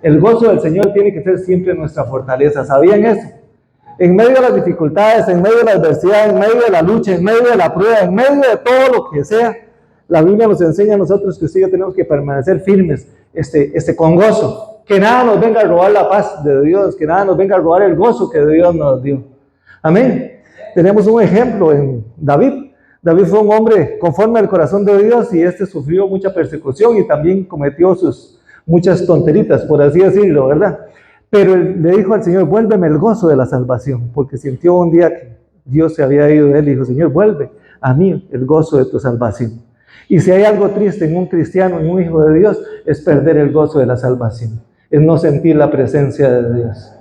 El gozo del Señor tiene que ser siempre nuestra fortaleza. ¿Sabían eso? En medio de las dificultades, en medio de la adversidad, en medio de la lucha, en medio de la prueba, en medio de todo lo que sea, la Biblia nos enseña a nosotros que usted y yo tenemos que permanecer firmes, con gozo. Que nada nos venga a robar la paz de Dios, que nada nos venga a robar el gozo que Dios nos dio. Amén. Tenemos un ejemplo en David. David fue un hombre conforme al corazón de Dios y sufrió mucha persecución y también cometió muchas tonteritas, por así decirlo, ¿verdad? Pero él le dijo al Señor, vuélveme el gozo de la salvación, porque sintió un día que Dios se había ido de él y dijo, Señor, vuelve a mí el gozo de tu salvación. Y si hay algo triste en un cristiano, en un hijo de Dios, es perder el gozo de la salvación, es no sentir la presencia de Dios.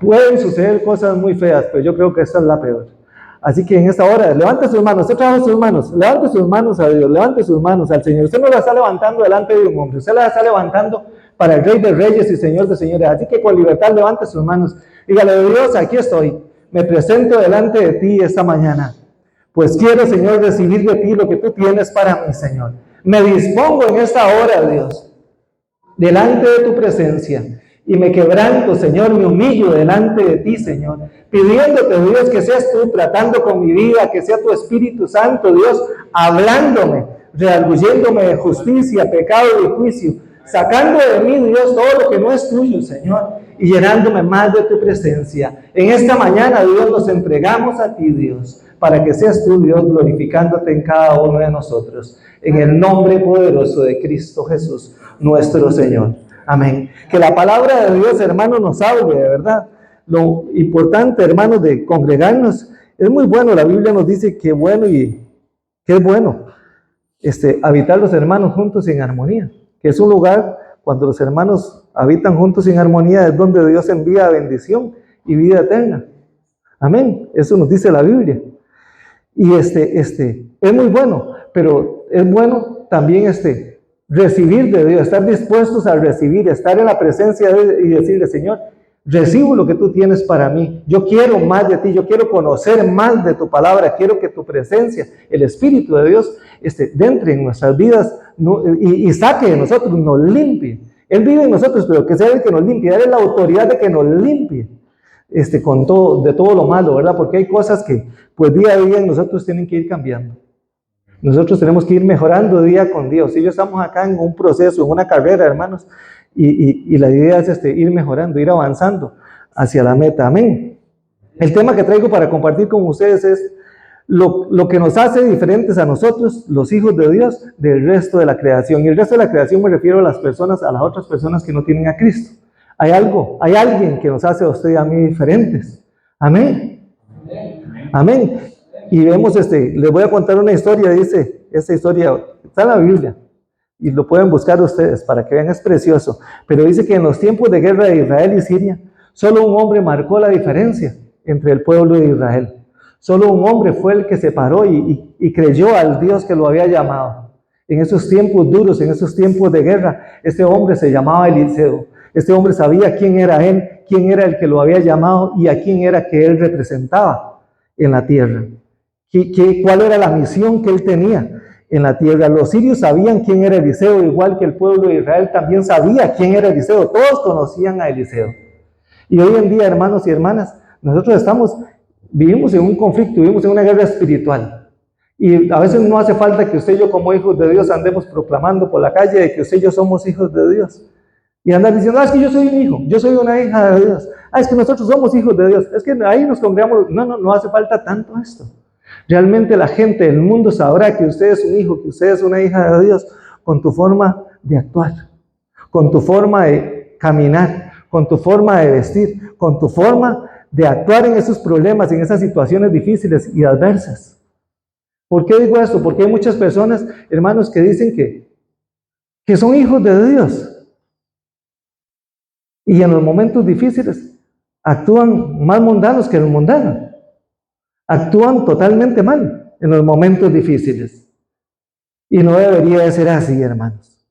Pueden suceder cosas muy feas, pero yo creo que esta es la peor. Así que en esta hora, levante sus manos, usted trabaja sus manos, levante sus manos a Dios, levante sus manos al Señor. Usted no la está levantando delante de un hombre, usted la está levantando para el Rey de Reyes y Señor de Señores. Así que con libertad levante sus manos. Dígale, Dios, aquí estoy, me presento delante de ti esta mañana. Pues quiero, Señor, recibir de ti lo que tú tienes para mí, Señor. Me dispongo en esta hora, Dios, delante de tu presencia. Y me quebranto, Señor, me humillo delante de ti, Señor, pidiéndote, Dios, que seas tú tratando con mi vida, que sea tu Espíritu Santo, Dios, hablándome, redarguyéndome de justicia, pecado y juicio, sacando de mí, Dios, todo lo que no es tuyo, Señor, y llenándome más de tu presencia. En esta mañana, Dios, nos entregamos a ti, Dios, para que seas tú, Dios, glorificándote en cada uno de nosotros. En el nombre poderoso de Cristo Jesús, nuestro Señor. Amén. Que la palabra de Dios, hermanos, nos hable, de verdad. Lo importante, hermanos, de congregarnos, es muy bueno. La Biblia nos dice que bueno y que es bueno habitar los hermanos juntos en armonía. Que es un lugar, cuando los hermanos habitan juntos en armonía, es donde Dios envía bendición y vida eterna. Amén. Eso nos dice la Biblia. Y es muy bueno, pero es bueno también recibir de Dios, estar dispuestos a recibir, estar en la presencia de Dios y decirle, Señor, recibo lo que tú tienes para mí, yo quiero más de ti, yo quiero conocer más de tu palabra, quiero que tu presencia, el Espíritu de Dios, entre en nuestras vidas y saque de nosotros, nos limpie. Él vive en nosotros, pero que sea el que nos limpie, darle la autoridad de que nos limpie con todo, de todo lo malo, ¿verdad? Porque hay cosas que pues día a día nosotros tienen que ir cambiando. Nosotros tenemos que ir mejorando día con día. Si yo estamos acá en un proceso, en una carrera, hermanos, y la idea es ir mejorando, ir avanzando hacia la meta. Amén. El tema que traigo para compartir con ustedes es lo que nos hace diferentes a nosotros, los hijos de Dios, del resto de la creación. Y el resto de la creación me refiero a las personas, a las otras personas que no tienen a Cristo. Hay alguien que nos hace a usted y a mí diferentes. Amén. Amén. Y vemos, les voy a contar una historia, dice, esta historia está en la Biblia, y lo pueden buscar ustedes para que vean, es precioso, pero dice que en los tiempos de guerra de Israel y Siria, solo un hombre marcó la diferencia entre el pueblo de Israel. Solo un hombre fue el que se paró y creyó al Dios que lo había llamado. En esos tiempos duros, en esos tiempos de guerra, este hombre se llamaba Eliseo. Este hombre sabía quién era él, quién era el que lo había llamado y a quién era que él representaba en la tierra. ¿Cuál era la misión que él tenía en la tierra? Los sirios sabían quién era Eliseo, igual que el pueblo de Israel también sabía quién era Eliseo. Todos conocían a Eliseo. Y hoy en día, hermanos y hermanas, nosotros vivimos en un conflicto, vivimos en una guerra espiritual. Y a veces no hace falta que usted y yo como hijos de Dios andemos proclamando por la calle de que usted y yo somos hijos de Dios. Y andar diciendo, es que yo soy un hijo, yo soy una hija de Dios. Es que nosotros somos hijos de Dios. Es que ahí nos congregamos. No hace falta tanto esto. Realmente la gente del mundo sabrá que usted es un hijo, que usted es una hija de Dios, con tu forma de actuar, con tu forma de caminar, con tu forma de vestir, con tu forma de actuar en esos problemas, en esas situaciones difíciles y adversas. ¿Por qué digo esto? Porque hay muchas personas, hermanos, que dicen que son hijos de Dios. Y en los momentos difíciles actúan más mundanos que los mundanos. Actúan totalmente mal en los momentos difíciles. Y no debería de ser así, hermanos.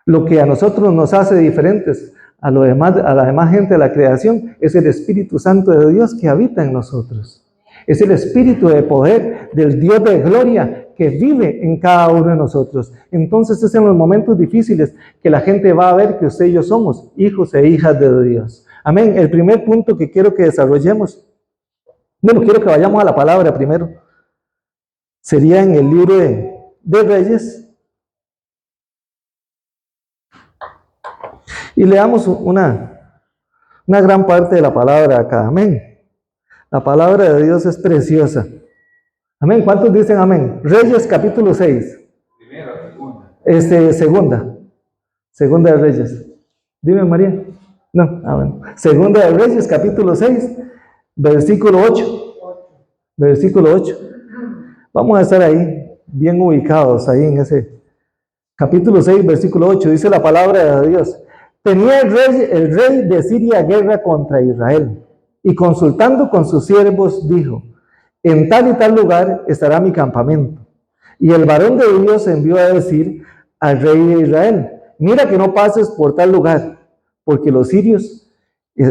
Lo que a nosotros nos hace diferentes a la demás gente de la creación es el Espíritu Santo de Dios que habita en nosotros. Es el Espíritu de poder del Dios de gloria que vive en cada uno de nosotros. Entonces es en los momentos difíciles que la gente va a ver que usted y yo somos hijos e hijas de Dios. Amén. El primer punto que quiero que desarrollemos, bueno, quiero que vayamos a la palabra primero. Sería en el libro de Reyes. Y leamos una gran parte de la palabra acá. Amén. La palabra de Dios es preciosa. Amén. ¿Cuántos dicen amén? Reyes capítulo 6. Primera, segunda. Segunda de Reyes. Dime, María. No, bueno. Segunda de Reyes capítulo 6, versículo 8. Versículo 8. Vamos a estar ahí, bien ubicados, ahí en ese capítulo 6, versículo 8. Dice la palabra de Dios. Tenía el rey de Siria guerra contra Israel, y consultando con sus siervos dijo, en tal y tal lugar estará mi campamento. Y el varón de Dios envió a decir al rey de Israel, mira que no pases por tal lugar, porque los sirios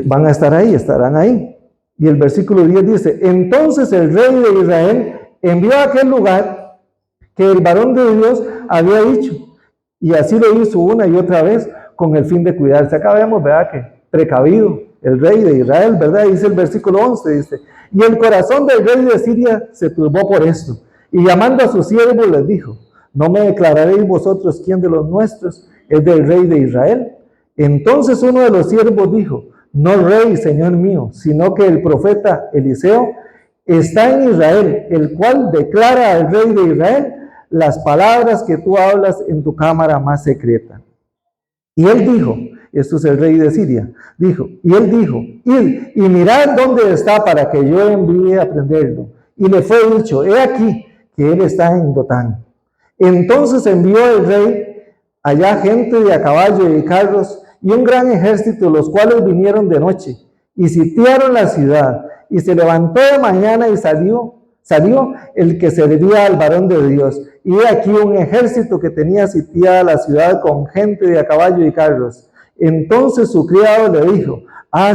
van a estar ahí, estarán ahí. Y el versículo 10 dice, entonces el rey de Israel envió a aquel lugar que el varón de Dios había dicho, y así lo hizo una y otra vez con el fin de cuidarse. Acá vemos, ¿verdad? Que precavido el rey de Israel, ¿verdad? Dice el versículo 11, dice, y el corazón del rey de Siria se turbó por esto, y llamando a sus siervos les dijo, ¿no me declararéis vosotros quién de los nuestros es del rey de Israel? Entonces uno de los siervos dijo, no rey, señor mío, sino que el profeta Eliseo está en Israel, el cual declara al rey de Israel las palabras que tú hablas en tu cámara más secreta. Y él dijo, esto es el rey de Siria, y él dijo, id y mirad dónde está para que yo envíe a prenderlo. Y le fue dicho, he aquí que él está en Dotán. Entonces envió el rey allá gente de a caballo y de carros y un gran ejército, los cuales vinieron de noche y sitiaron la ciudad. Y se levantó de mañana y salió el que servía al varón de Dios. Y he aquí un ejército que tenía sitiada la ciudad con gente de a caballo y carros. Entonces su criado le dijo,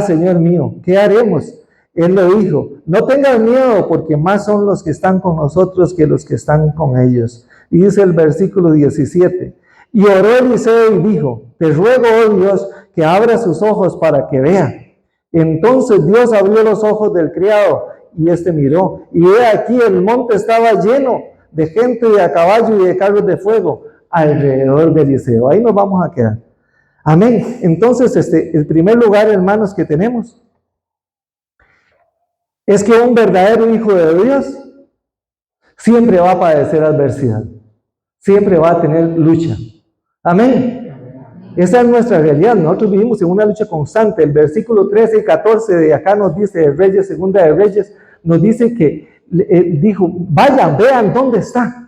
Señor mío, ¿qué haremos? Él le dijo, no tengas miedo, porque más son los que están con nosotros que los que están con ellos. Y dice el versículo 17, y oró Eliseo y dijo, te ruego, oh Dios, que abra sus ojos para que vea. Entonces Dios abrió los ojos del criado, y éste miró, y he aquí el monte estaba lleno de gente de a caballo y de carros de fuego alrededor de Eliseo. Ahí nos vamos a quedar. Amén. Entonces, el primer lugar, hermanos, que tenemos es que un verdadero hijo de Dios siempre va a padecer adversidad, siempre va a tener lucha. Amén. Esa es nuestra realidad. Nosotros vivimos en una lucha constante. El versículo 13 y 14 de acá nos dice, de Reyes, segunda de Reyes, nos dice que dijo, vayan, vean dónde está.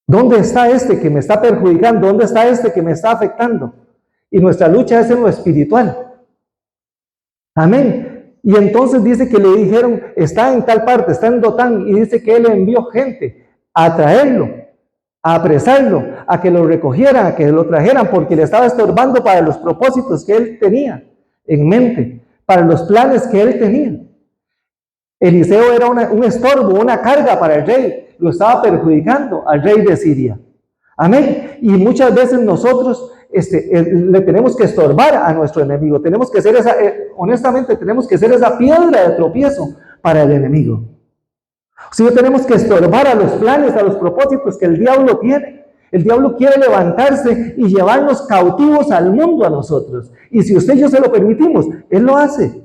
¿Dónde está este que me está perjudicando? ¿Dónde está este que me está afectando? Y nuestra lucha es en lo espiritual. Amén. Y entonces dice que le dijeron, está en tal parte, está en Dotán, y dice que él envió gente a traerlo, a apresarlo, a que lo recogieran, a que lo trajeran, porque le estaba estorbando para los propósitos que él tenía en mente, para los planes que él tenía. Eliseo era un estorbo, una carga para el rey, lo estaba perjudicando al rey de Siria. Amén. Y muchas veces nosotros le tenemos que estorbar a nuestro enemigo, tenemos que ser honestamente tenemos que ser esa piedra de tropiezo para el enemigo. Si no tenemos que estorbar a los planes, a los propósitos que el diablo tiene. El diablo quiere levantarse y llevarnos cautivos al mundo a nosotros. Y si usted y yo se lo permitimos, él lo hace.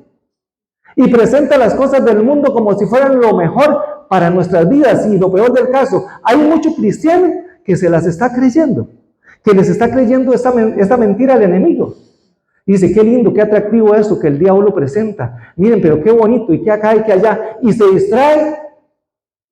Y presenta las cosas del mundo como si fueran lo mejor para nuestras vidas. Y lo peor del caso, hay mucho cristiano que se las está creyendo, que les está creyendo esta mentira al enemigo. Y dice, qué lindo, qué atractivo eso que el diablo presenta. Miren, pero qué bonito, y qué acá y qué allá. Y se distrae,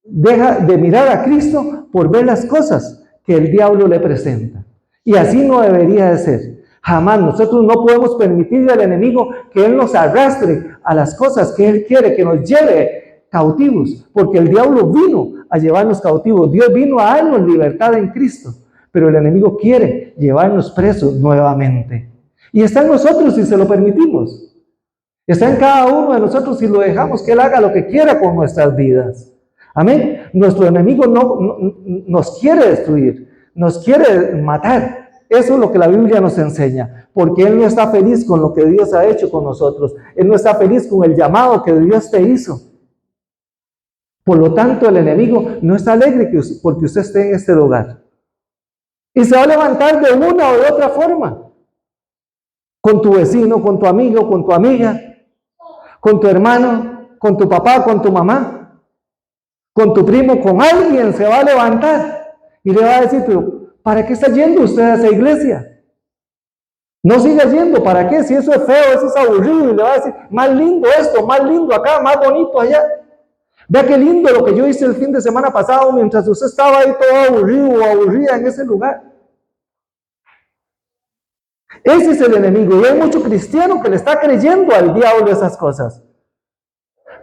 deja de mirar a Cristo por ver las cosas que el diablo le presenta. Y así no debería de ser. Jamás nosotros no podemos permitirle al enemigo que él nos arrastre a las cosas que él quiere, que nos lleve cautivos, porque el diablo vino a llevarnos cautivos. Dios vino a darnos libertad en Cristo, pero el enemigo quiere llevarnos presos nuevamente. Y está en nosotros si se lo permitimos. Está en cada uno de nosotros si lo dejamos que él haga lo que quiera con nuestras vidas. Amén. Nuestro enemigo nos quiere destruir, nos quiere matar. Eso es lo que la Biblia nos enseña, porque Él no está feliz con lo que Dios ha hecho con nosotros. Él no está feliz con el llamado que Dios te hizo. Por lo tanto, el enemigo no está alegre porque usted esté en este lugar. Y se va a levantar de una o de otra forma. Con tu vecino, con tu amigo, con tu amiga, con tu hermano, con tu papá, con tu mamá, con tu primo, con alguien se va a levantar y le va a decir, pero ¿para qué está yendo usted a esa iglesia? No siga yendo, ¿para qué? Si eso es feo, eso es aburrido, y le va a decir, más lindo esto, más lindo acá, más bonito allá. Vea qué lindo lo que yo hice el fin de semana pasado mientras usted estaba ahí todo aburrido o aburrida en ese lugar. Ese es el enemigo, y hay mucho cristiano que le está creyendo al diablo esas cosas.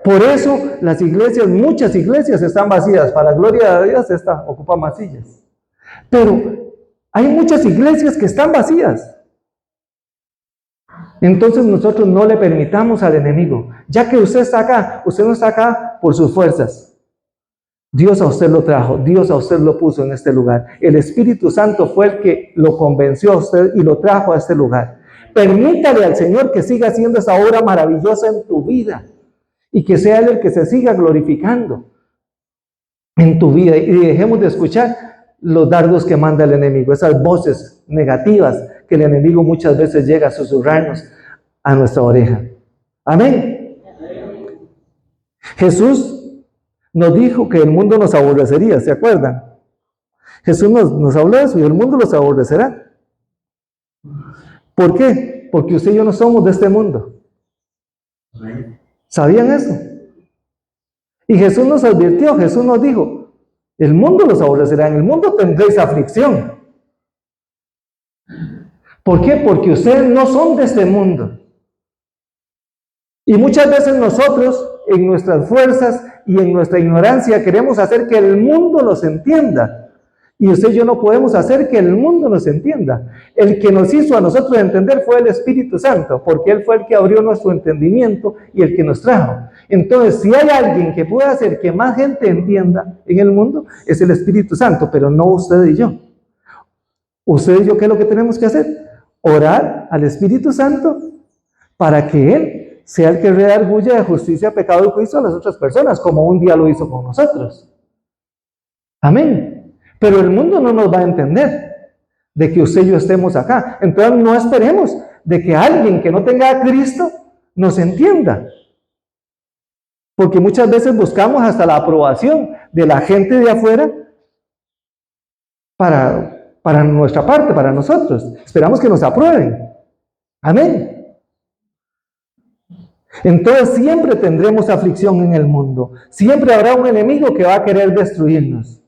Por eso las iglesias, muchas iglesias están vacías. Para gloria de Dios, esta ocupa más sillas. Pero hay muchas iglesias que están vacías. Entonces nosotros no le permitamos al enemigo, ya que usted está acá, usted no está acá por sus fuerzas. Dios a usted lo trajo, Dios a usted lo puso en este lugar. El Espíritu Santo fue el que lo convenció a usted y lo trajo a este lugar. Permítale al Señor que siga haciendo esa obra maravillosa en tu vida y que sea Él el que se siga glorificando en tu vida, y dejemos de escuchar los dardos que manda el enemigo, esas voces negativas que el enemigo muchas veces llega a susurrarnos a nuestra oreja. Amén. Jesús nos dijo que el mundo nos aborrecería, ¿se acuerdan? Jesús nos habló de eso, y el mundo los aborrecerá. ¿Por qué? Porque usted y yo no somos de este mundo. ¿Sabían eso? Y Jesús nos advirtió, Jesús nos dijo, el mundo los aborrecerá, en el mundo tendréis aflicción. ¿Por qué? Porque ustedes no son de este mundo. Y muchas veces nosotros, en nuestras fuerzas y en nuestra ignorancia, queremos hacer que el mundo nos entienda. Y usted y yo no podemos hacer que el mundo nos entienda. El que nos hizo a nosotros entender fue el Espíritu Santo, porque Él fue el que abrió nuestro entendimiento y el que nos trajo. Entonces, si hay alguien que puede hacer que más gente entienda en el mundo, es el Espíritu Santo, pero no usted y yo. Usted y yo, ¿qué es lo que tenemos que hacer? Orar al Espíritu Santo para que Él sea el que redarguya de justicia, pecado y juicio a las otras personas, como un día lo hizo con nosotros. Amén. Pero el mundo no nos va a entender de que usted y yo estemos acá. Entonces no esperemos de que alguien que no tenga a Cristo nos entienda. Porque muchas veces buscamos hasta la aprobación de la gente de afuera para nuestra parte, para nosotros. Esperamos que nos aprueben. Amén. Entonces siempre tendremos aflicción en el mundo. Siempre habrá un enemigo que va a querer destruirnos.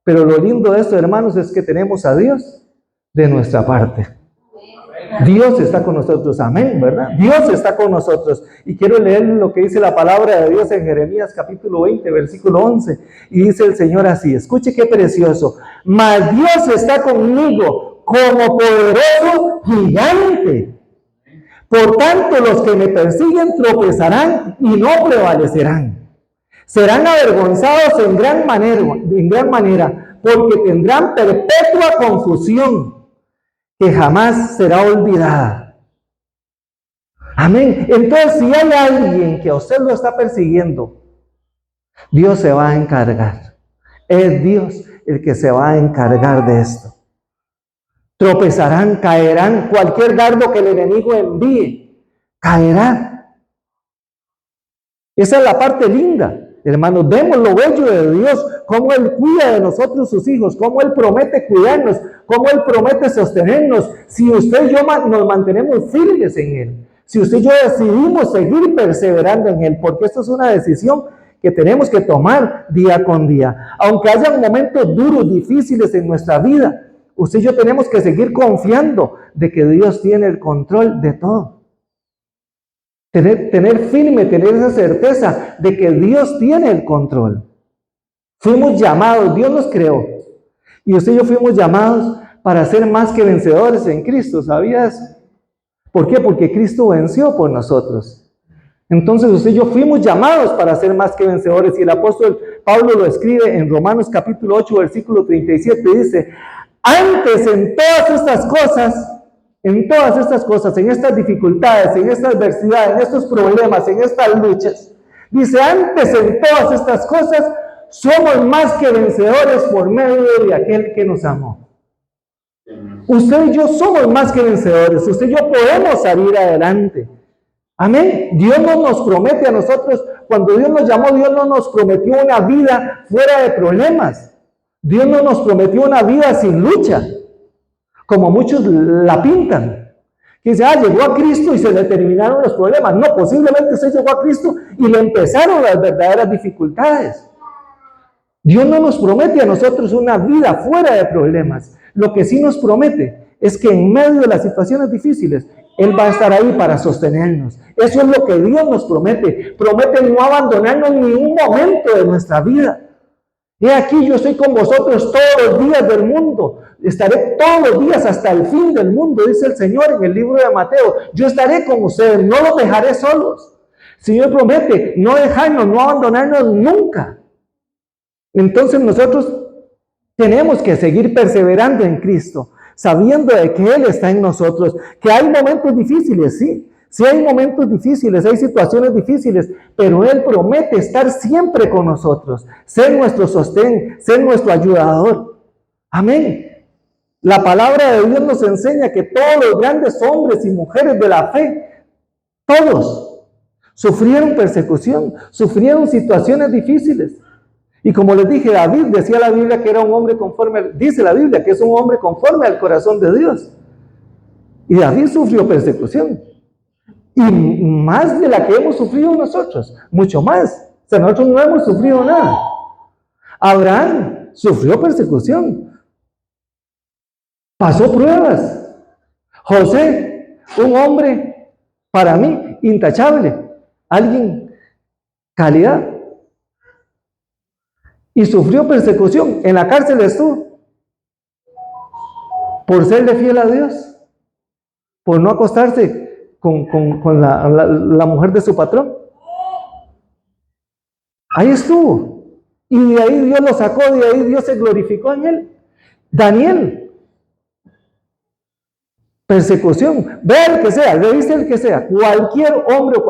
Pero lo lindo de esto, hermanos, es que tenemos a Dios de nuestra parte. Dios está con nosotros, amén, ¿verdad? Dios está con nosotros. Y quiero leer lo que dice la palabra de Dios en Jeremías capítulo 20, versículo 11. Y dice el Señor así, escuche qué precioso. Mas Dios está conmigo como poderoso gigante. Por tanto, los que me persiguen tropezarán y no prevalecerán. Serán avergonzados en gran manera, porque tendrán perpetua confusión que jamás será olvidada. Amén. Entonces, si hay alguien que a usted lo está persiguiendo, Dios se va a encargar. Es Dios el que se va a encargar de esto. Tropezarán, caerán, cualquier dardo que el enemigo envíe, caerá. Esa es la parte linda. Hermanos, vemos lo bello de Dios, cómo Él cuida de nosotros sus hijos, cómo Él promete cuidarnos, cómo Él promete sostenernos. Si usted y yo nos mantenemos firmes en Él, si usted y yo decidimos seguir perseverando en Él, porque esto es una decisión que tenemos que tomar día con día. Aunque haya momentos duros, difíciles en nuestra vida, usted y yo tenemos que seguir confiando de que Dios tiene el control de todo. Tener firme, tener esa certeza de que Dios tiene el control. Fuimos llamados, Dios nos creó. Y usted y yo fuimos llamados para ser más que vencedores en Cristo, ¿sabías? ¿Por qué? Porque Cristo venció por nosotros. Entonces usted y yo fuimos llamados para ser más que vencedores. Y el apóstol Pablo lo escribe en Romanos capítulo 8, versículo 37, dice, antes en todas estas cosas, en estas dificultades, en esta adversidad, en estos problemas, en estas luchas, dice, antes en todas estas cosas, somos más que vencedores por medio de aquel que nos amó. Usted y yo somos más que vencedores. Usted y yo podemos salir adelante. Amén. Dios no nos promete a nosotros, cuando Dios nos llamó, Dios no nos prometió una vida fuera de problemas. Dios no nos prometió una vida sin lucha, como muchos la pintan. Que dice, llegó a Cristo y se le terminaron los problemas. No, posiblemente usted llegó a Cristo y le empezaron las verdaderas dificultades. Dios no nos promete a nosotros una vida fuera de problemas. Lo que sí nos promete es que en medio de las situaciones difíciles, Él va a estar ahí para sostenernos. Eso es lo que Dios nos promete. Promete no abandonarnos ni un momento de nuestra vida. He aquí, yo estoy con vosotros todos los días del mundo. Estaré todos los días hasta el fin del mundo, dice el Señor en el libro de Mateo. Yo estaré con ustedes, no los dejaré solos. El Señor promete no dejarnos, no abandonarnos nunca. Entonces nosotros tenemos que seguir perseverando en Cristo, sabiendo de que Él está en nosotros, que hay momentos difíciles, sí hay momentos difíciles, hay situaciones difíciles, pero Él promete estar siempre con nosotros, ser nuestro sostén, ser nuestro ayudador. Amén. La palabra de Dios nos enseña que todos los grandes hombres y mujeres de la fe, todos, sufrieron persecución, sufrieron situaciones difíciles. Y como les dije, David, decía la Biblia que era un hombre dice la Biblia que es un hombre conforme al corazón de Dios. Y David sufrió persecución. Y más de la que hemos sufrido nosotros, mucho más. O sea, nosotros no hemos sufrido nada. Abraham sufrió persecución. Pasó pruebas. José, un hombre, para mí, intachable. Alguien, calidad. Y sufrió persecución. En la cárcel estuvo. Por serle fiel a Dios. Por no acostarse con la mujer de su patrón. Ahí estuvo. Y de ahí Dios lo sacó, de ahí Dios se glorificó en él. Daniel. Persecución. Vea el que sea, revise el que sea. Cualquier hombre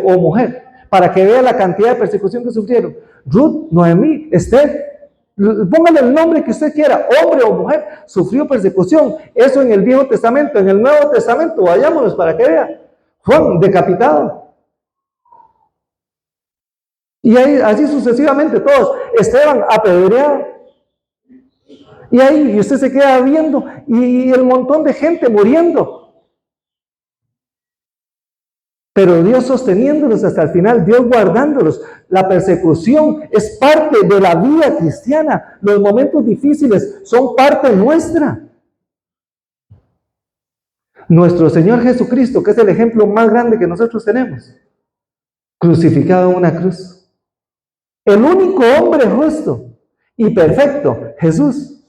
o mujer. Para que vea la cantidad de persecución que sufrieron. Ruth, Noemí, Esther. Póngale el nombre que usted quiera, hombre o mujer, sufrió persecución. Eso en el Viejo Testamento. En el Nuevo Testamento, vayámonos para que vea. Juan, decapitado. Y ahí, así sucesivamente todos. Esteban, apedreado. Y ahí usted se queda viendo y el montón de gente muriendo. Pero Dios sosteniéndolos hasta el final, Dios guardándolos. La persecución es parte de la vida cristiana. Los momentos difíciles son parte nuestra. Nuestro Señor Jesucristo, que es el ejemplo más grande que nosotros tenemos, crucificado en una cruz. El único hombre justo y perfecto, Jesús,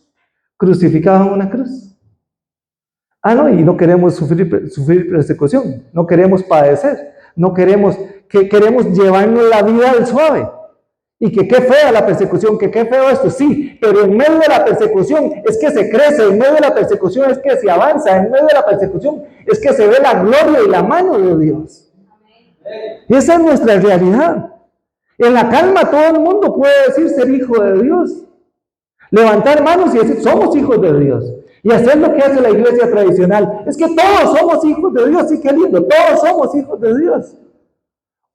crucificado en una cruz. Y no queremos sufrir persecución, no queremos padecer, queremos llevarnos la vida al suave. Y que qué fea la persecución, que qué feo esto, sí, pero en medio de la persecución es que se crece, en medio de la persecución es que se avanza, en medio de la persecución es que se ve la gloria y la mano de Dios. Y esa es nuestra realidad. En la calma todo el mundo puede decir ser hijo de Dios. Levantar manos y decir, somos hijos de Dios. Y hacer lo que hace la iglesia tradicional. Es que todos somos hijos de Dios. Sí, qué lindo. Todos somos hijos de Dios.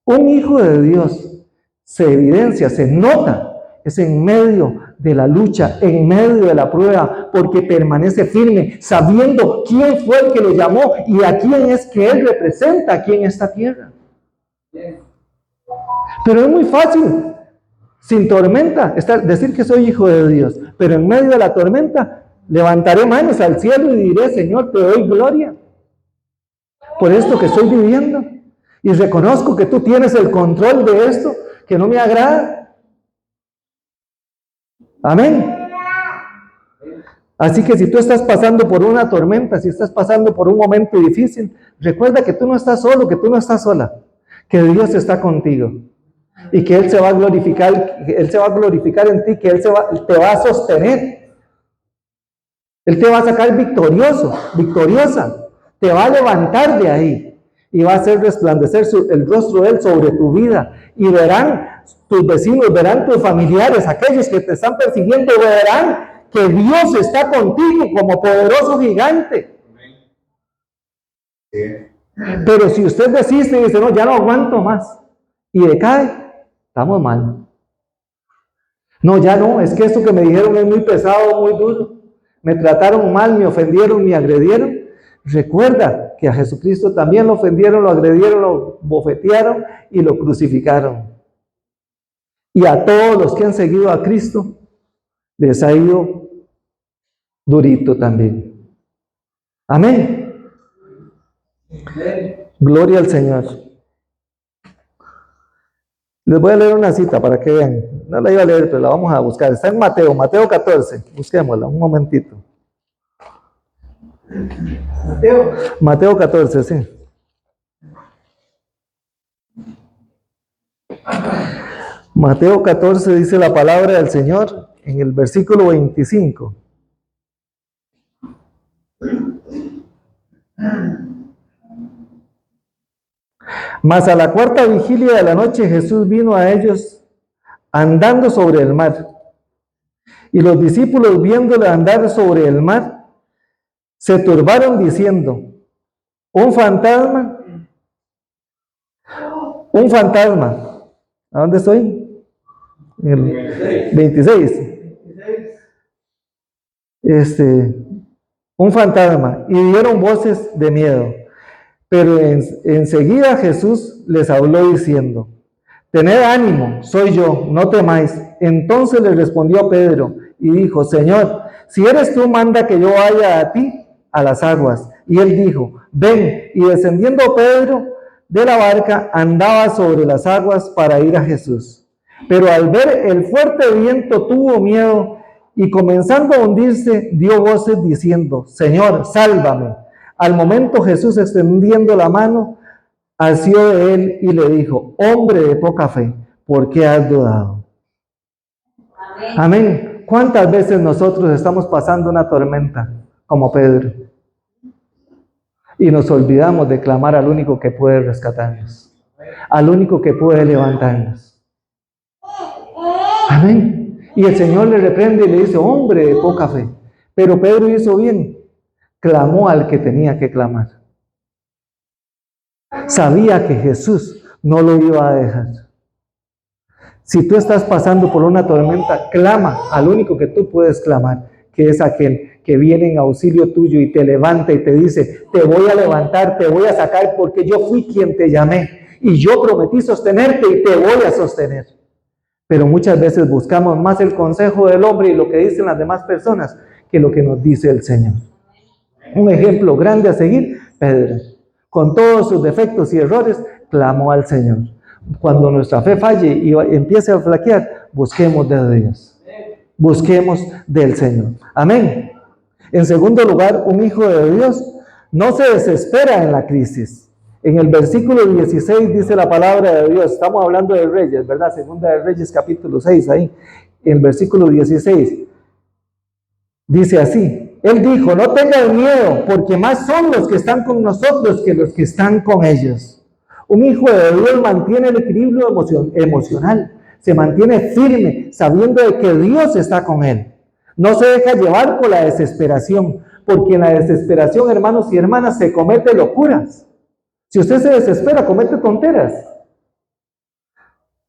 Un hijo de Dios se evidencia, se nota. Es en medio de la lucha, en medio de la prueba, porque permanece firme, sabiendo quién fue el que lo llamó y a quién es que Él representa aquí en esta tierra. Pero es muy fácil, sin tormenta, decir que soy hijo de Dios. Pero en medio de la tormenta, levantaré manos al cielo y diré, Señor, te doy gloria por esto que estoy viviendo. Y reconozco que tú tienes el control de esto que no me agrada. Amén. Así que si tú estás pasando por una tormenta, si estás pasando por un momento difícil, recuerda que tú no estás solo, que tú no estás sola, que Dios está contigo. Y que Él se va a glorificar, en ti, que Él te va a sostener. Él te va a sacar victorioso, victoriosa. Te va a levantar de ahí y va a hacer resplandecer el rostro de Él sobre tu vida. Y verán tus vecinos, verán tus familiares, aquellos que te están persiguiendo, verán que Dios está contigo como poderoso gigante. Pero si usted desiste y dice, no, ya no aguanto más, y decae, estamos mal. No, ya no, es que esto que me dijeron es muy pesado, muy duro. Me trataron mal, me ofendieron, me agredieron. Recuerda que a Jesucristo también lo ofendieron, lo agredieron, lo bofetearon y lo crucificaron. Y a todos los que han seguido a Cristo les ha ido durito también. Amén. Gloria al Señor. Les voy a leer una cita para que vean. No la iba a leer, pero la vamos a buscar. Está en Mateo 14. Busquémosla un momentito. Mateo 14, sí. Mateo 14 dice la palabra del Señor en el versículo 25. Mas a la cuarta vigilia de la noche Jesús vino a ellos andando sobre el mar. Y los discípulos viéndole andar sobre el mar, se turbaron diciendo, un fantasma. ¿A dónde estoy? El 26. Un fantasma. Y dieron voces de miedo. Pero enseguida Jesús les habló diciendo, tened ánimo, soy yo, no temáis. Entonces le respondió Pedro y dijo, Señor, si eres tú, manda que yo vaya a ti a las aguas. Y él dijo, ven. Y descendiendo Pedro de la barca, andaba sobre las aguas para ir a Jesús. Pero al ver el fuerte viento tuvo miedo y comenzando a hundirse, dio voces diciendo, Señor, sálvame. Al momento Jesús, extendiendo la mano, asió de él y le dijo, hombre de poca fe, ¿por qué has dudado? Amén. Amén. ¿Cuántas veces nosotros estamos pasando una tormenta como Pedro? Y nos olvidamos de clamar al único que puede rescatarnos, al único que puede levantarnos. Amén. Y el Señor le reprende y le dice, hombre de poca fe. Pero Pedro hizo bien. Clamó al que tenía que clamar. Sabía que Jesús no lo iba a dejar. Si tú estás pasando por una tormenta, clama al único que tú puedes clamar, que es aquel que viene en auxilio tuyo y te levanta y te dice, te voy a levantar, te voy a sacar porque yo fui quien te llamé y yo prometí sostenerte y te voy a sostener. Pero muchas veces buscamos más el consejo del hombre y lo que dicen las demás personas que lo que nos dice el Señor. Un ejemplo grande a seguir, Pedro, con todos sus defectos y errores, clamó al Señor. Cuando nuestra fe falle y empiece a flaquear, busquemos de Dios. Busquemos del Señor. Amén. En segundo lugar, un hijo de Dios no se desespera en la crisis. En el versículo 16 dice la palabra de Dios, estamos hablando de Reyes, ¿verdad? Segunda de Reyes, capítulo 6, ahí, en el versículo 16. Dice así, él dijo, no tengan miedo, porque más son los que están con nosotros que los que están con ellos. Un hijo de Dios mantiene el equilibrio emocional, se mantiene firme, sabiendo de que Dios está con él. No se deja llevar por la desesperación, porque en la desesperación, hermanos y hermanas, se comete locuras. Si usted se desespera, comete tonteras.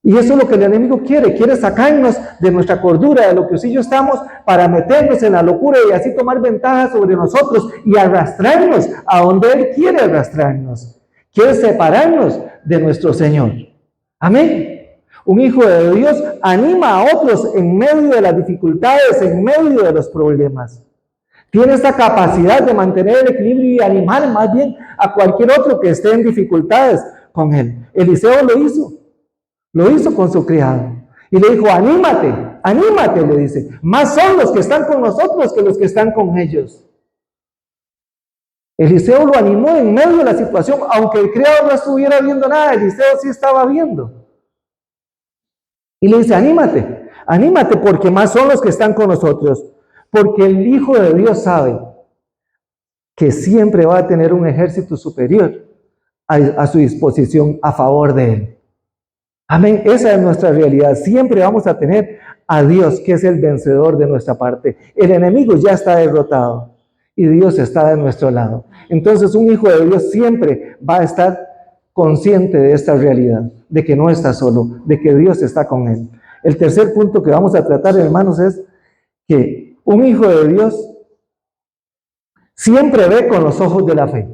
Y eso es lo que el enemigo quiere sacarnos de nuestra cordura, de lo que usted y yo estamos, para meternos en la locura y así tomar ventaja sobre nosotros y arrastrarnos a donde Él quiere arrastrarnos. Quiere separarnos de nuestro Señor. Amén. Un hijo de Dios anima a otros en medio de las dificultades, en medio de los problemas. Tiene esa capacidad de mantener el equilibrio y animar más bien a cualquier otro que esté en dificultades con él. Eliseo lo hizo con su criado. Y le dijo, anímate, le dice. Más son los que están con nosotros que los que están con ellos. Eliseo lo animó en medio de la situación, aunque el criado no estuviera viendo nada, Eliseo sí estaba viendo. Y le dice, anímate, anímate porque más son los que están con nosotros. Porque el Hijo de Dios sabe que siempre va a tener un ejército superior a su disposición a favor de él. Amén, esa es nuestra realidad. Siempre vamos a tener a Dios, que es el vencedor de nuestra parte. El enemigo ya está derrotado y Dios está de nuestro lado. Entonces un hijo de Dios siempre va a estar consciente de esta realidad, de que no está solo, de que Dios está con él. El tercer punto que vamos a tratar, hermanos, es que un hijo de Dios siempre ve con los ojos de la fe.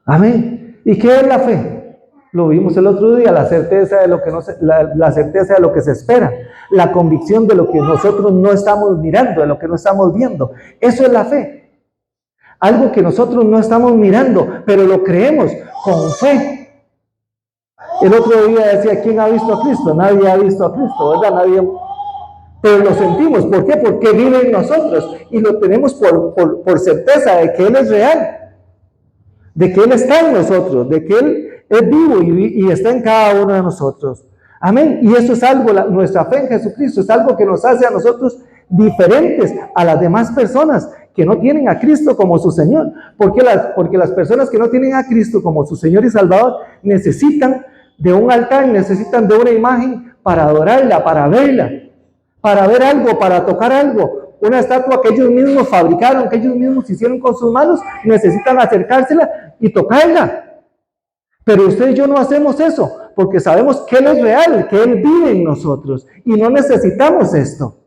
Amén. ¿Y qué es la fe? Lo vimos el otro día, la certeza de lo que la certeza de lo que se espera, la convicción de lo que nosotros no estamos mirando, de lo que no estamos viendo. Eso es la fe. Algo que nosotros no estamos mirando, pero lo creemos con fe. El otro día decía, ¿quién ha visto a Cristo? Nadie ha visto a Cristo, ¿verdad? Nadie. Pero lo sentimos. ¿Por qué? Porque vive en nosotros y lo tenemos por certeza de que Él es real, de que Él está en nosotros, de que Él es vivo y está en cada uno de nosotros. Amén. Y eso es algo, nuestra fe en Jesucristo es algo que nos hace a nosotros diferentes a las demás personas que no tienen a Cristo como su Señor. Porque las personas que no tienen a Cristo como su Señor y Salvador necesitan de un altar, necesitan de una imagen para adorarla, para verla, para ver algo, para tocar algo. Una estatua que ellos mismos fabricaron, que ellos mismos hicieron con sus manos, necesitan acercársela y tocarla. Pero usted y yo no hacemos eso, porque sabemos que Él es real, que Él vive en nosotros, y no necesitamos esto.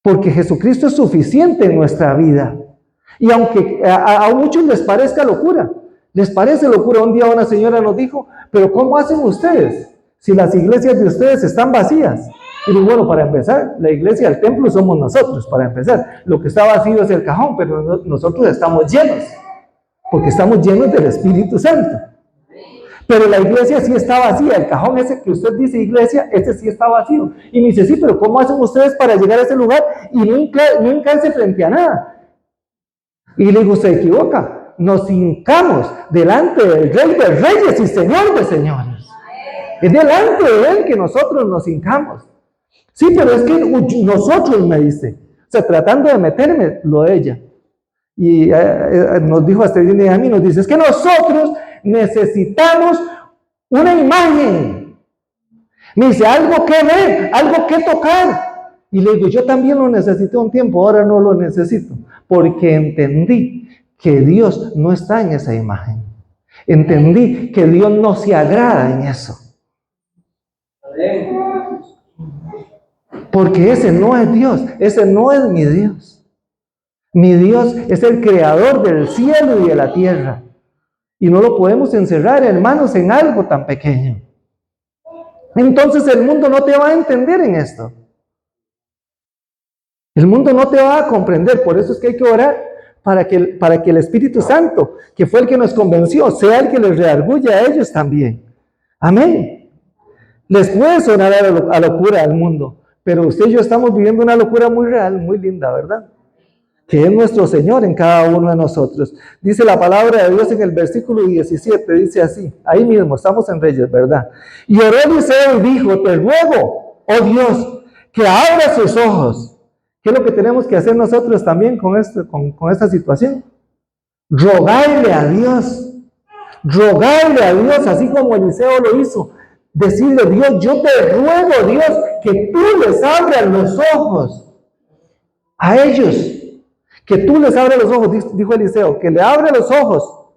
Porque Jesucristo es suficiente en nuestra vida. Y aunque a muchos les parezca locura, les parece locura. Un día una señora nos dijo, pero ¿cómo hacen ustedes si las iglesias de ustedes están vacías? Y digo, bueno, para empezar, la iglesia del templo somos nosotros, para empezar. Lo que está vacío es el cajón, pero nosotros estamos llenos, porque estamos llenos del Espíritu Santo. Pero la iglesia sí está vacía, el cajón ese que usted dice iglesia, ese sí está vacío. Y me dice, sí, pero ¿cómo hacen ustedes para llegar a ese lugar y no hincarse frente a nada? Y le digo, se equivoca, nos hincamos delante del Rey de Reyes y Señor de Señores. Es delante de Él que nosotros nos hincamos. Sí, pero es que nosotros, me dice, o sea, tratando de meterme lo de ella. Y nos dijo hasta el día de mí, nos dice, es que nosotros necesitamos una imagen. Me dice, algo que ver, algo que tocar. Y le digo, yo también lo necesité un tiempo, ahora no lo necesito, porque entendí que Dios no está en esa imagen. Entendí que Dios no se agrada en eso. Porque ese no es Dios, ese no es mi Dios. Mi Dios es el creador del cielo y de la tierra. Y no lo podemos encerrar, hermanos, en algo tan pequeño. Entonces el mundo no te va a entender en esto. El mundo no te va a comprender. Por eso es que hay que orar para que el Espíritu Santo, que fue el que nos convenció, sea el que les redarguya a ellos también. Amén. Les puede sonar a locura al mundo, pero usted y yo estamos viviendo una locura muy real, muy linda, ¿verdad? Que es nuestro Señor en cada uno de nosotros. Dice la palabra de Dios en el versículo 17, dice así, ahí mismo, estamos en Reyes, ¿verdad? Y oró Eliseo y dijo, te ruego, oh Dios, que abra sus ojos. ¿Qué es lo que tenemos que hacer nosotros también con esta situación? Rogarle a Dios, así como Eliseo lo hizo. Decirle, Dios, yo te ruego, Dios, que tú les abras los ojos a ellos. Que tú les abras los ojos, dijo Eliseo, que le abre los ojos.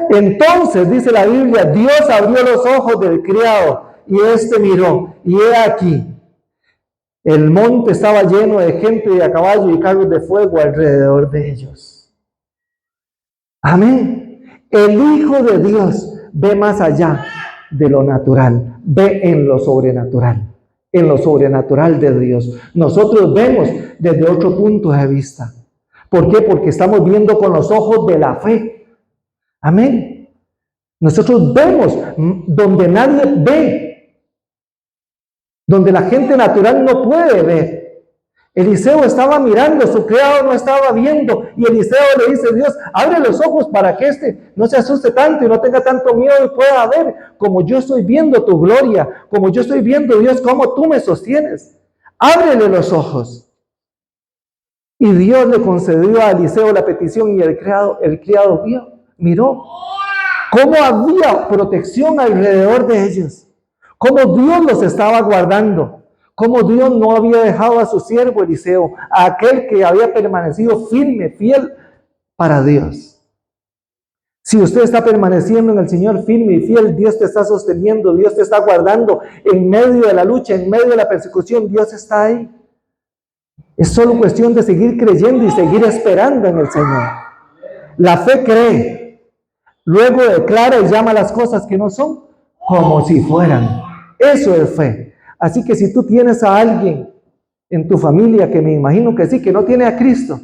Entonces, dice la Biblia, Dios abrió los ojos del criado y éste miró, y he aquí, el monte estaba lleno de gente y a caballo y carros de fuego alrededor de ellos. Amén. El Hijo de Dios ve más allá de lo natural, ve en lo sobrenatural. En lo sobrenatural de Dios. Nosotros vemos desde otro punto de vista. ¿Por qué? Porque estamos viendo con los ojos de la fe. Amén. Nosotros vemos donde nadie ve, donde la gente natural no puede ver. Eliseo estaba mirando, su criado no estaba viendo, y Eliseo le dice: Dios, abre los ojos para que este no se asuste tanto y no tenga tanto miedo y pueda ver como yo estoy viendo tu gloria, como yo estoy viendo, Dios, cómo tú me sostienes. Ábrele los ojos. Y Dios le concedió a Eliseo la petición, y el criado miró cómo había protección alrededor de ellos, cómo Dios los estaba guardando. Como Dios no había dejado a su siervo Eliseo, a aquel que había permanecido firme, fiel para Dios. Si usted está permaneciendo en el Señor firme y fiel, Dios te está sosteniendo, Dios te está guardando en medio de la lucha, en medio de la persecución, Dios está ahí. Es solo cuestión de seguir creyendo y seguir esperando en el Señor. La fe cree, luego declara y llama las cosas que no son como si fueran. Eso es fe. Así que si tú tienes a alguien en tu familia, que me imagino que sí, que no tiene a Cristo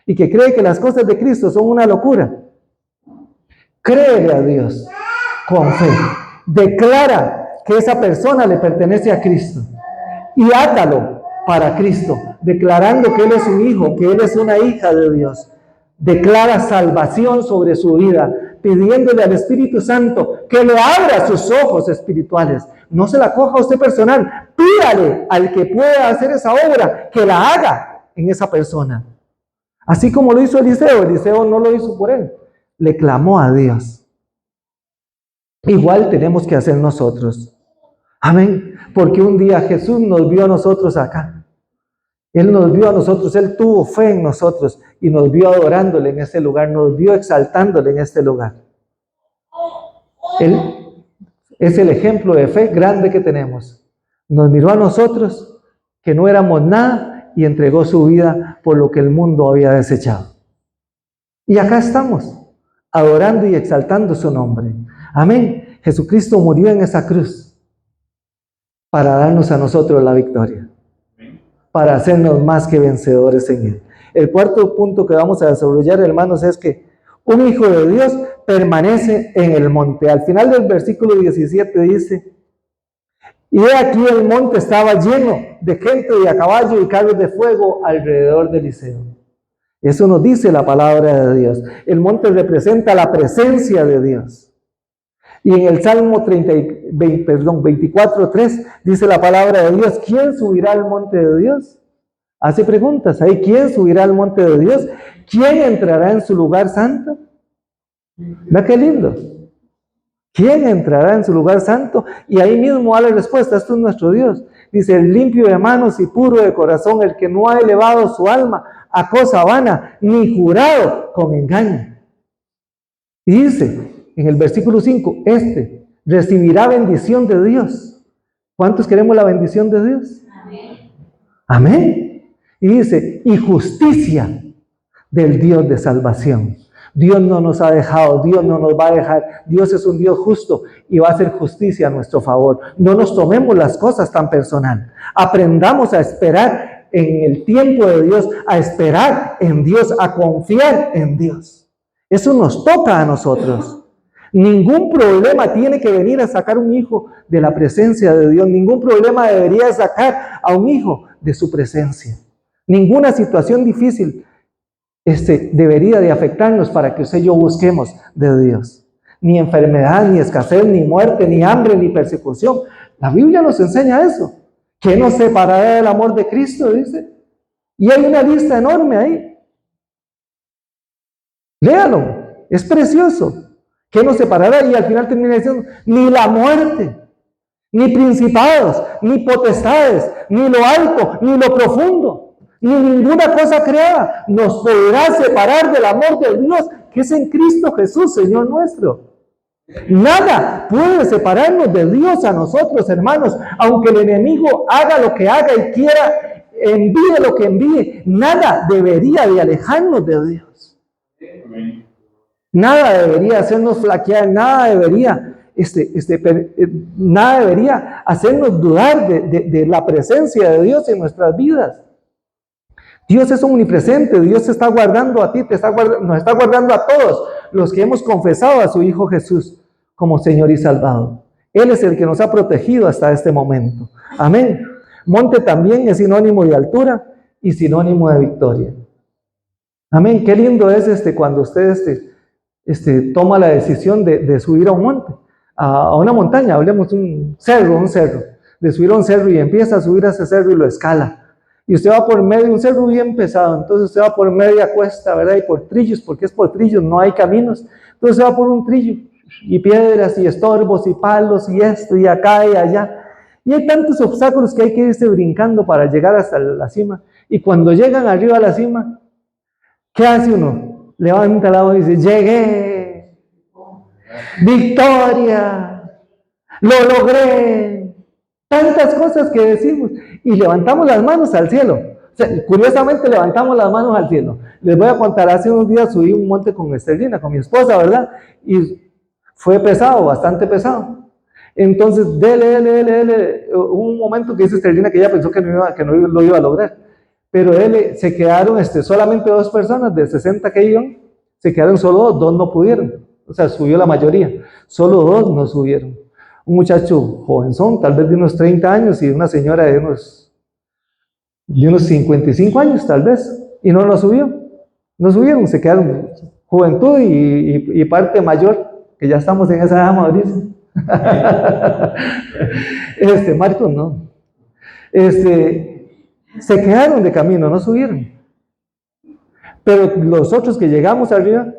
y que cree que las cosas de Cristo son una locura, créele a Dios con fe. Declara que esa persona le pertenece a Cristo y átalo para Cristo, declarando que Él es un hijo, que Él es una hija de Dios. Declara salvación sobre su vida, pidiéndole al Espíritu Santo que le abra sus ojos espirituales. No se la coja a usted personal, pídale al que pueda hacer esa obra, que la haga en esa persona. Así como lo hizo Eliseo. Eliseo no lo hizo por él, le clamó a Dios. Igual tenemos que hacer nosotros. Amén. Porque un día Jesús nos vio a nosotros acá. Él nos vio a nosotros, Él tuvo fe en nosotros y nos vio adorándole en este lugar, nos vio exaltándole en este lugar. Él es el ejemplo de fe grande que tenemos. Nos miró a nosotros, que no éramos nada, y entregó su vida por lo que el mundo había desechado. Y acá estamos, adorando y exaltando su nombre. Amén. Jesucristo murió en esa cruz para darnos a nosotros la victoria, para hacernos más que vencedores en Él. El cuarto punto que vamos a desarrollar, hermanos, es que un hijo de Dios permanece en el monte. Al final del versículo 17 dice: y he aquí el monte estaba lleno de gente y a caballo y carros de fuego alrededor de Eliseo. Eso nos dice la palabra de Dios. El monte representa la presencia de Dios. Y en el Salmo 24:3 dice la palabra de Dios: ¿quién subirá al monte de Dios? Hace preguntas ahí: ¿quién subirá al monte de Dios? ¿Quién entrará en su lugar santo? Vea qué lindo. ¿Quién entrará en su lugar santo? Y ahí mismo da la respuesta: esto es nuestro Dios. Dice: el limpio de manos y puro de corazón, el que no ha elevado su alma a cosa vana, ni jurado con engaño. Y dice en el versículo 5, este recibirá bendición de Dios. ¿Cuántos queremos la bendición de Dios? Amén. Amén. Y dice: y justicia del Dios de salvación. Dios no nos ha dejado, Dios no nos va a dejar. Dios es un Dios justo y va a hacer justicia a nuestro favor. No nos tomemos las cosas tan personal. Aprendamos a esperar en el tiempo de Dios, a esperar en Dios, a confiar en Dios. Eso nos toca a nosotros. Ningún problema tiene que venir a sacar un hijo de la presencia de Dios. Ningún problema debería sacar a un hijo de su presencia. Ninguna situación difícil debería de afectarnos para que usted y yo busquemos de Dios. Ni enfermedad, ni escasez, ni muerte, ni hambre, ni persecución. La Biblia nos enseña eso. ¿Qué nos separará del amor de Cristo? Dice. Y hay una lista enorme ahí. Léalo. Es precioso. ¿Qué nos separará? Y al final termina diciendo: ni la muerte, ni principados, ni potestades, ni lo alto, ni lo profundo, ni ninguna cosa creada nos podrá separar del amor de Dios que es en Cristo Jesús, Señor nuestro. Nada puede separarnos de Dios a nosotros, hermanos, aunque el enemigo haga lo que haga y quiera, envíe lo que envíe, nada debería de alejarnos de Dios. Nada debería hacernos flaquear, nada debería hacernos dudar de la presencia de Dios en nuestras vidas. Dios es omnipresente, Dios te está guardando a ti, nos está guardando a todos los que hemos confesado a su Hijo Jesús como Señor y Salvador. Él es el que nos ha protegido hasta este momento. Amén. Monte también es sinónimo de altura y sinónimo de victoria. Amén. Qué lindo es cuando usted toma la decisión de subir a un monte, a una montaña, hablemos de un cerro, de subir a un cerro y empieza a subir a ese cerro y lo escala. Y usted va por medio de un cerro bien pesado, entonces usted va por media cuesta, ¿verdad? Y por trillos, porque es por trillos, no hay caminos. Entonces usted va por un trillo, y piedras, y estorbos, y palos, y esto, y acá, y allá. Y hay tantos obstáculos que hay que irse brincando para llegar hasta la cima. Y cuando llegan arriba a la cima, ¿qué hace uno? Levanta la voz y dice, llegué, victoria, lo logré. Tantas cosas que decimos y levantamos las manos al cielo. O sea, curiosamente levantamos las manos al cielo. Les voy a contar, hace unos días subí un monte con Estelina, con mi esposa, ¿verdad? Y fue pesado, bastante pesado. Entonces, dele. Hubo un momento que dice Estelina que ella pensó que no lo iba a lograr. Pero se quedaron solamente 2 personas de 60 que iban, se quedaron solo 2 no pudieron. O sea, subió la mayoría. Solo 2 no subieron. Un muchacho jovenzón, tal vez de unos 30 años, y una señora de unos 55 años, tal vez, y no subió. No subieron, se quedaron juventud y parte mayor, que ya estamos en esa edad maduriza. Marcos no. Se quedaron de camino, no subieron. Pero los otros que llegamos arriba,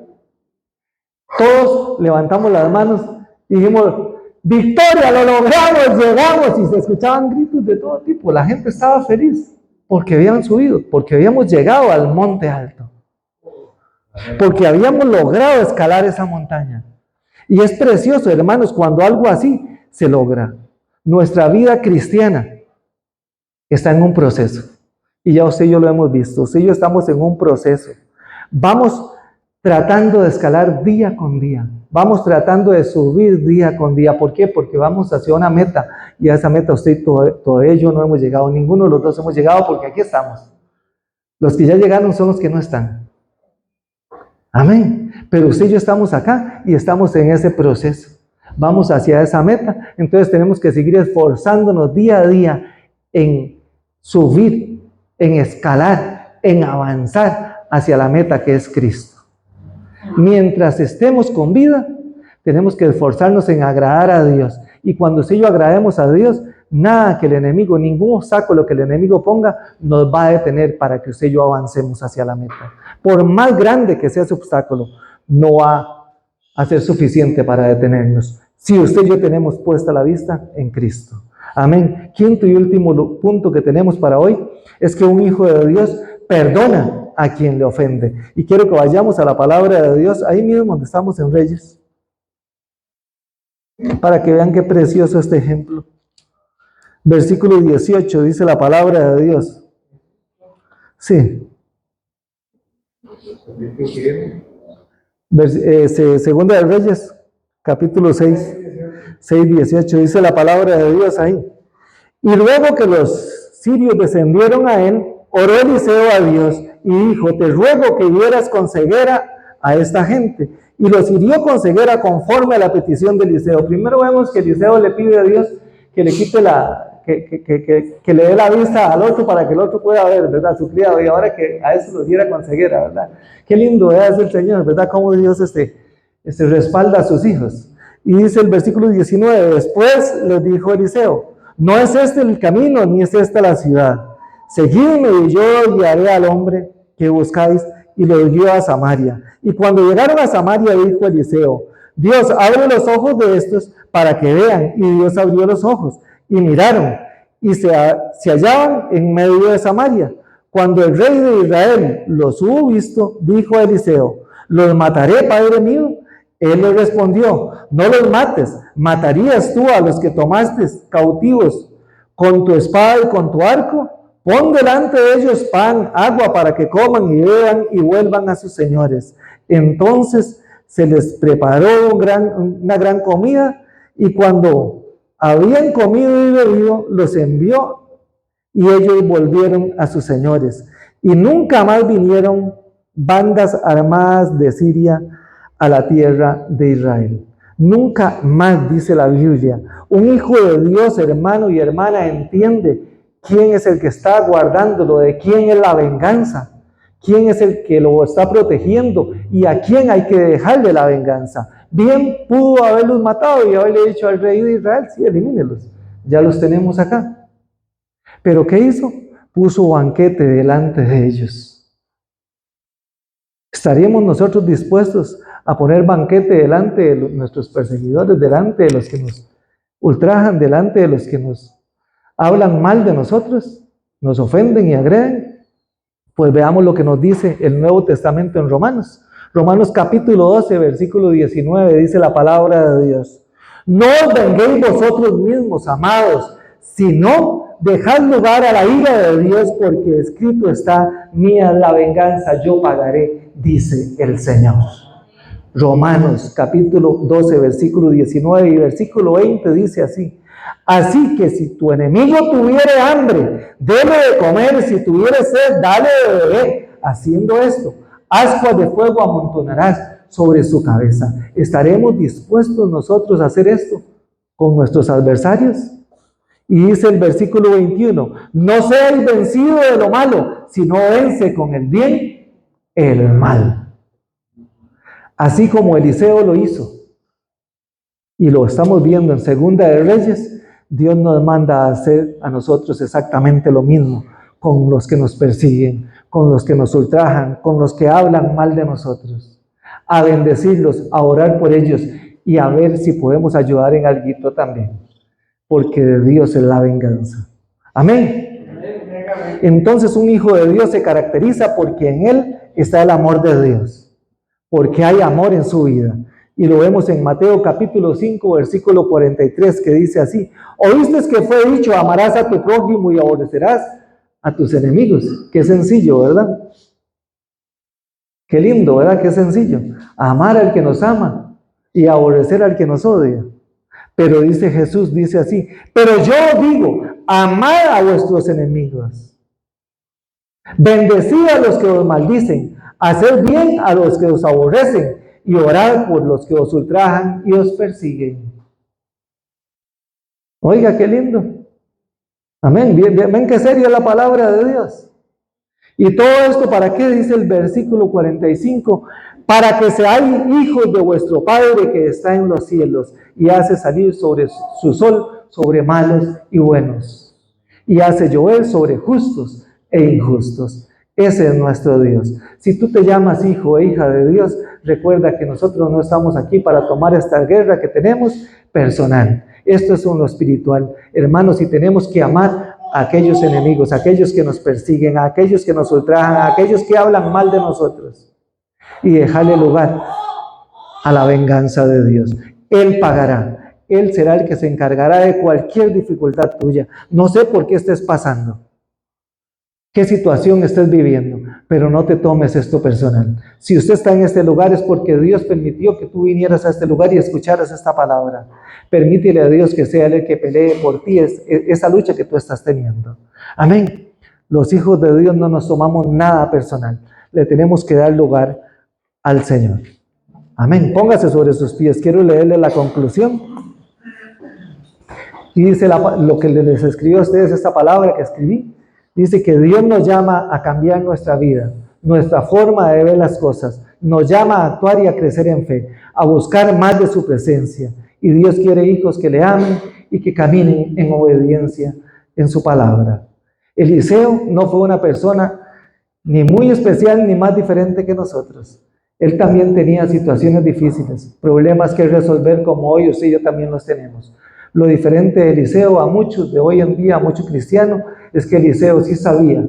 todos levantamos las manos y dijimos, victoria, lo logramos, llegamos, y se escuchaban gritos de todo tipo. La gente estaba feliz porque habían subido, porque habíamos llegado al monte alto, porque habíamos logrado escalar esa montaña. Y es precioso, hermanos, cuando algo así se logra. Nuestra vida cristiana está en un proceso, y ya usted y yo lo hemos visto. Usted y yo estamos en un proceso. Vamos tratando de escalar día con día. Vamos tratando de subir día con día. ¿Por qué? Porque vamos hacia una meta, y a esa meta usted y todavía yo no hemos llegado. Ninguno de los dos hemos llegado, porque aquí estamos. Los que ya llegaron son los que no están. Amén. Pero usted y yo estamos acá y estamos en ese proceso. Vamos hacia esa meta. Entonces tenemos que seguir esforzándonos día a día en subir, en escalar, en avanzar hacia la meta que es Cristo. Mientras estemos con vida, tenemos que esforzarnos en agradar a Dios. Y cuando usted y yo agrademos a Dios, nada que el enemigo, ningún obstáculo que el enemigo ponga, nos va a detener para que usted y yo avancemos hacia la meta. Por más grande que sea ese obstáculo, no va a ser suficiente para detenernos, si usted y yo tenemos puesta la vista en Cristo. Amén. Quinto y último punto que tenemos para hoy es que un hijo de Dios perdona a quien le ofende. Y quiero que vayamos a la palabra de Dios, ahí mismo donde estamos en Reyes, para que vean qué precioso este ejemplo. Versículo 18 dice la palabra de Dios. Sí. Segunda de Reyes, capítulo 6:18, dice la palabra de Dios ahí. Y luego que los sirios descendieron a él, oró Eliseo a Dios y dijo, te ruego que hieras con ceguera a esta gente. Y los hirió con ceguera conforme a la petición de Eliseo. Primero vemos que Eliseo le pide a Dios que le quite que le dé la vista al otro para que el otro pueda ver, ¿verdad? Su criado, y ahora que a eso los hiera con ceguera, ¿verdad? Qué lindo es el Señor, ¿verdad? Cómo Dios respalda a sus hijos. Y dice el versículo 19, después les dijo Eliseo, no es este el camino, ni es esta la ciudad. Seguidme y yo guiaré al hombre que buscáis, y lo guió a Samaria. Y cuando llegaron a Samaria, dijo Eliseo, Dios, abre los ojos de estos para que vean. Y Dios abrió los ojos, y miraron, y se hallaban en medio de Samaria. Cuando el rey de Israel los hubo visto, dijo a Eliseo, ¿los mataré, padre mío? Él le respondió, no los mates, ¿matarías tú a los que tomaste cautivos con tu espada y con tu arco? Pon delante de ellos pan, agua para que coman y beban y vuelvan a sus señores. Entonces se les preparó una gran comida, y cuando habían comido y bebido, los envió, y ellos volvieron a sus señores. Y nunca más vinieron bandas armadas de Siria a la tierra de Israel. Nunca más, dice la Biblia. Un hijo de Dios, hermano y hermana, entiende quién es el que está guardándolo, de quién es la venganza, quién es el que lo está protegiendo y a quién hay que dejarle la venganza. Bien pudo haberlos matado y haberle dicho al rey de Israel, sí, elimínelos, ya los tenemos acá. Pero ¿qué hizo? Puso banquete delante de ellos. ¿Estaríamos nosotros dispuestos a poner banquete delante de nuestros perseguidores, delante de los que nos ultrajan, delante de los que nos hablan mal de nosotros, nos ofenden y agreden? Pues veamos lo que nos dice el Nuevo Testamento en Romanos. Romanos capítulo 12, versículo 19, dice la palabra de Dios. No os venguéis vosotros mismos, amados, sino dejad lugar a la ira de Dios, porque escrito está, mía es la venganza, yo pagaré, dice el Señor. Romanos capítulo 12, versículo 19 y versículo 20 dice así. Así que si tu enemigo tuviere hambre, dele de comer, si tuviere sed, dale de beber. Haciendo esto, ascuas de fuego amontonarás sobre su cabeza. ¿Estaremos dispuestos nosotros a hacer esto con nuestros adversarios? Y dice el versículo 21, no seáis vencidos de lo malo, sino vence con el bien el mal. Así como Eliseo lo hizo, y lo estamos viendo en Segunda de Reyes, Dios nos manda a hacer a nosotros exactamente lo mismo con los que nos persiguen, con los que nos ultrajan, con los que hablan mal de nosotros, a bendecirlos, a orar por ellos y a ver si podemos ayudar en algo también, porque de Dios es la venganza. Amén. Entonces un hijo de Dios se caracteriza porque en él está el amor de Dios, porque hay amor en su vida. Y lo vemos en Mateo capítulo 5, versículo 43, que dice así: oíste que fue dicho, amarás a tu prójimo y aborrecerás a tus enemigos. Qué sencillo, ¿verdad? Qué lindo, ¿verdad? Qué sencillo. Amar al que nos ama y aborrecer al que nos odia. Pero dice Jesús, dice así: pero yo digo, amad a vuestros enemigos, bendecid a los que os maldicen, haced bien a los que os aborrecen, y orad por los que os ultrajan y os persiguen. Oiga, qué lindo. Amén. Ven qué seria es la palabra de Dios. Y todo esto, ¿para qué? Dice el versículo 45. Para que seáis hijos de vuestro Padre que está en los cielos, y hace salir sobre su sol sobre malos y buenos, y hace llover sobre justos e injustos. Ese es nuestro Dios. Si tú te llamas hijo e hija de Dios, recuerda que nosotros no estamos aquí para tomar esta guerra que tenemos personal. Esto es en lo espiritual. Hermanos, y tenemos que amar a aquellos enemigos, a aquellos que nos persiguen, a aquellos que nos ultrajan, a aquellos que hablan mal de nosotros, y dejarle lugar a la venganza de Dios. Él pagará. Él será el que se encargará de cualquier dificultad tuya. No sé por qué estés pasando, qué situación estés viviendo, pero no te tomes esto personal. Si usted está en este lugar es porque Dios permitió que tú vinieras a este lugar y escucharas esta palabra. Permítele a Dios que sea Él el que pelee por ti esa lucha que tú estás teniendo. Amén. Los hijos de Dios no nos tomamos nada personal. Le tenemos que dar lugar al Señor. Amén. Póngase sobre sus pies. Quiero leerle la conclusión. Y dice lo que les escribió a ustedes, esta palabra que escribí. Dice que Dios nos llama a cambiar nuestra vida, nuestra forma de ver las cosas. Nos llama a actuar y a crecer en fe, a buscar más de su presencia. Y Dios quiere hijos que le amen y que caminen en obediencia en su palabra. Eliseo no fue una persona ni muy especial ni más diferente que nosotros. Él también tenía situaciones difíciles, problemas que resolver como hoy usted y yo también los tenemos. Lo diferente de Eliseo a muchos de hoy en día, a muchos cristianos, es que Eliseo sí sabía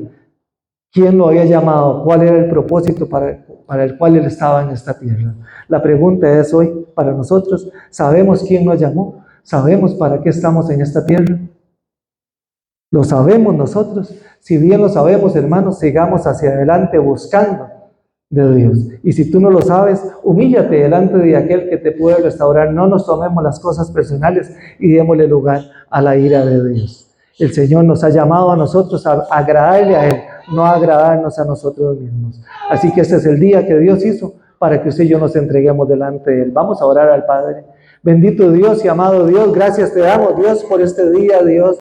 quién lo había llamado, cuál era el propósito para el cual él estaba en esta tierra. La pregunta es hoy para nosotros: ¿sabemos quién nos llamó? ¿Sabemos para qué estamos en esta tierra? ¿Lo sabemos nosotros? Si bien lo sabemos, hermanos, sigamos hacia adelante buscando de Dios. Y si tú no lo sabes, humíllate delante de aquel que te puede restaurar. No nos tomemos las cosas personales y démosle lugar a la ira de Dios. El Señor nos ha llamado a nosotros a agradarle a Él, no a agradarnos a nosotros mismos. Así que este es el día que Dios hizo para que usted y yo nos entreguemos delante de Él. Vamos a orar al Padre. Bendito Dios y amado Dios, gracias te damos, Dios, por este día, Dios.